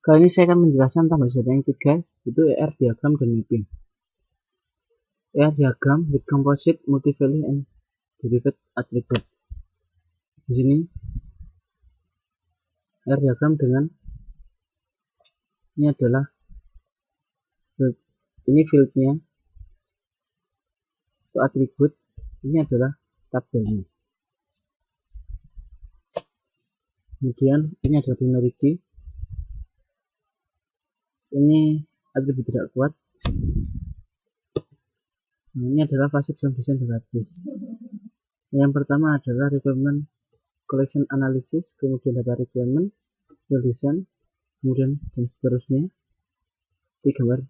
Kali ini saya akan menjelaskan tentang basis data yang ketiga, yaitu ER diagram dan mapping. ER diagram with composite, multi-value, and derived attribute. Di sini ER diagram dengan ini adalah ini fieldnya, itu atribut, ini adalah tabelnya. Kemudian ini adalah primary key, ini atribut tidak kuat. Nah, ini adalah fase dalam desain database. Yang pertama adalah requirement collection analysis, kemudian data requirement, design, kemudian dan seterusnya. Di gambar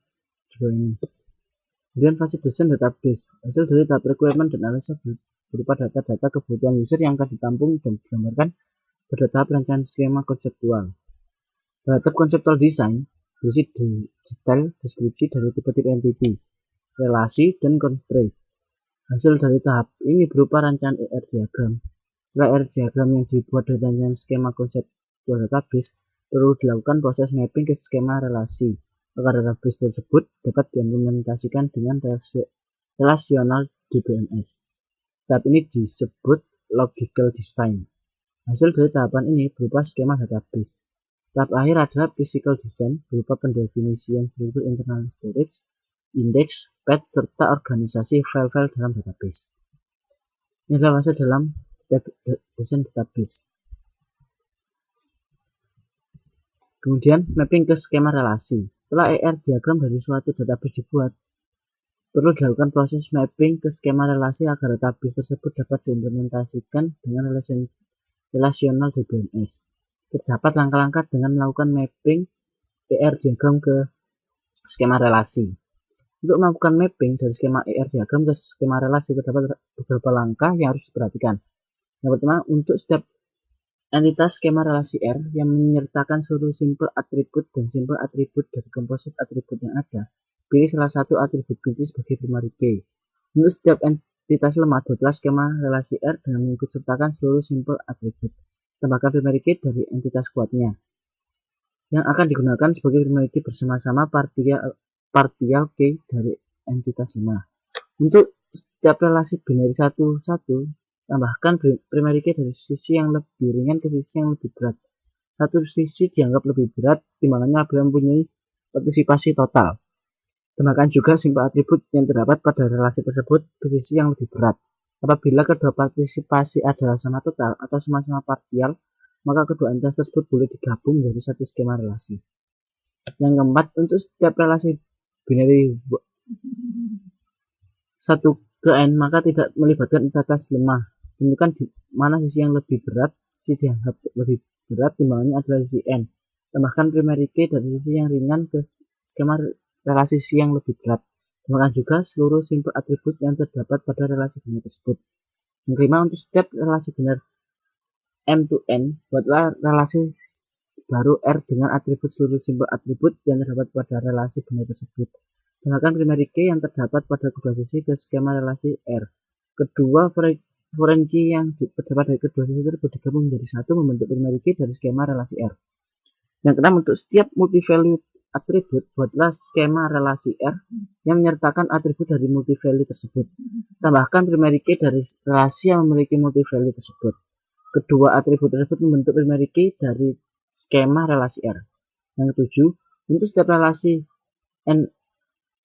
dua ini. Kemudian fase desain database, hasil dari tahap requirement dan analisa berupa data-data kebutuhan user yang akan ditampung dan digambarkan pada tahap rancangan skema konseptual. Pada tahap conceptual design berisi detail deskripsi dari tipe-tipe entity, relasi, dan constraint. Hasil dari tahap ini berupa rancangan ER diagram. Setelah ER diagram yang dibuat dari rancangan skema konseptual database, perlu dilakukan proses mapping ke skema relasi agar database tersebut dapat diimplementasikan dengan relasional DBMS. Tahap ini disebut logical design. Hasil dari tahapan ini berupa skema database. Tahap akhir adalah physical design berupa pendefinisian struktur internal storage, index, path, serta organisasi file-file dalam database. Ini adalah fase dalam desain database. Kemudian mapping ke skema relasi. Setelah ER diagram dari suatu database dibuat, perlu dilakukan proses mapping ke skema relasi agar database tersebut dapat diimplementasikan dengan relasional DBMS. Terdapat langkah-langkah dengan melakukan mapping ER diagram ke skema relasi. Untuk melakukan mapping dari skema ER diagram ke skema relasi terdapat beberapa langkah yang harus diperhatikan. Yang pertama, untuk setiap entitas skema relasi R yang menyertakan seluruh simple atribut dan simple atribut dari komposit atribut yang ada, pilih salah satu atribut kunci sebagai primary key. Untuk setiap entitas lemah, buatlah skema relasi R dengan mengikut sertakan seluruh simple atribut. Tambahkan primary key dari entitas kuatnya yang akan digunakan sebagai primary key bersama-sama partial key dari entitas lemah. Untuk setiap relasi binary 1-1, tambahkan primary key dari sisi yang lebih ringan ke sisi yang lebih berat. Satu sisi dianggap lebih berat timbangannya apabila mempunyai partisipasi total. Tambahkan juga simple atribut yang terdapat pada relasi tersebut ke sisi yang lebih berat. Apabila kedua partisipasi adalah sama total atau sama-sama partial, maka kedua entitas tersebut boleh digabung menjadi satu skema relasi. Yang keempat, untuk setiap relasi binary 1 ke n, maka tidak melibatkan entitas lemah. Tentukan di mana sisi yang lebih berat, sisi dianggap lebih berat timbangannya adalah sisi n. Tambahkan primary key dari sisi yang ringan ke skema relasi sisi yang lebih berat. Tambahkan juga seluruh simple atribut yang terdapat pada relasi binar tersebut. Yang kelima, untuk setiap relasi binar m to n, buatlah relasi baru R dengan atribut seluruh simple atribut yang terdapat pada relasi binar tersebut. Tambahkan primary key yang terdapat pada kedua sisi ke skema relasi R. Kedua foreign key yang terdapat dari kedua sisi tersebut digabung menjadi satu membentuk primary key dari skema relasi R. Yang keenam, untuk setiap multi-value atribut, buatlah skema relasi R yang menyertakan atribut dari multi-value tersebut. Tambahkan primary key dari relasi yang memiliki multi-value tersebut. Kedua atribut tersebut membentuk primary key dari skema relasi R. Yang ketujuh, untuk setiap relasi n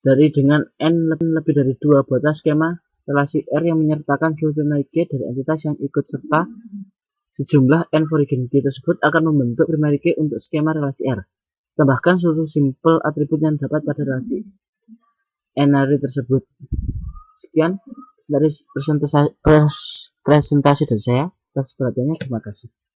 dari dengan n lebih dari 2, buatlah skema relasi R yang menyertakan seluruh primary key dari entitas yang ikut serta sejumlah n foreign key tersebut akan membentuk primary key untuk skema relasi R. Tambahkan seluruh simple atribut yang dapat pada relasi n-ary tersebut. Sekian dari presentasi dari saya. Atas perhatiannya, terima kasih.